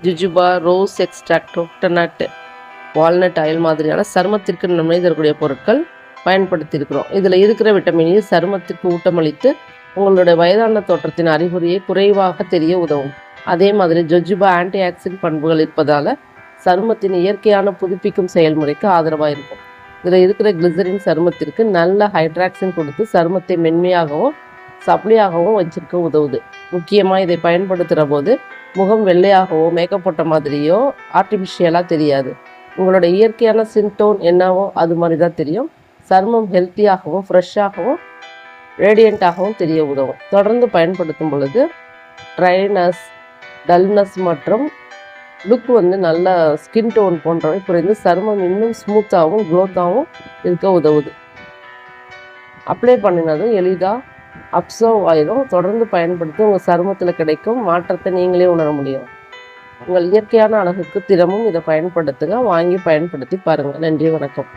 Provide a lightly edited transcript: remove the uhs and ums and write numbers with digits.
ஜுஜுபா, rose extract, coconut, walnut oil மாதிரியான சருமத்திற்கு நன்மை தரக்கூடிய பொருட்கள் பயன்படுத்தியிருக்கிறோம். இதில் இருக்கிற விட்டமின் இ சருமத்திற்கு ஊட்டமளித்து உங்களுடைய வயதான தோற்றத்தின் அறிகுறியை குறைவாக தெரிய உதவும். அதே மாதிரி ஜொஜுபா ஆன்டி ஆக்சிடென்ட் பண்புகள் இருப்பதால் சருமத்தின் இயற்கையான புதுப்பிக்கும் செயல்முறைக்கு ஆதரவாக இருக்கும். இதில் இருக்கிற கிளிசரின் சருமத்திற்கு நல்ல ஹைட்ராக்ஷன் கொடுத்து சருமத்தை மென்மையாகவும் சப்ளியாகவும் வச்சிருக்க உதவுது. முக்கியமாக இதை பயன்படுத்துகிற போது முகம் வெள்ளையாகவோ மேக்கப் போட்ட மாதிரியோ ஆர்டிஃபிஷியலாக தெரியாது. உங்களோட இயற்கையான சின்டோன் என்னவோ அது மாதிரி தான் தெரியும். சருமம் ஹெல்த்தியாகவும் ஃப்ரெஷ்ஷாகவும் ரேடியண்ட்டாகவும் தெரிய உதவும். தொடர்ந்து பயன்படுத்தும் பொழுது ட்ரைனஸ், டல்னஸ் மற்றும் லுக் நல்ல ஸ்கின் டோன் போன்றவை குறைந்து சருமம் இன்னும் ஸ்மூத்தாகவும் க்ளோத்தாகவும் இருக்க உதவுது. அப்ளை பண்ணினதும் எளிதாக அப்சர்வ் ஆயிடும். தொடர்ந்து பயன்படுத்தி உங்கள் சருமத்தில் கிடைக்கும் மாற்றத்தை நீங்களே உணர முடியும். உங்கள் இயற்கையான அழகுக்கு தினமும் இதை பயன்படுத்துங்க. வாங்கி பயன்படுத்தி பாருங்கள். நன்றி, வணக்கம்.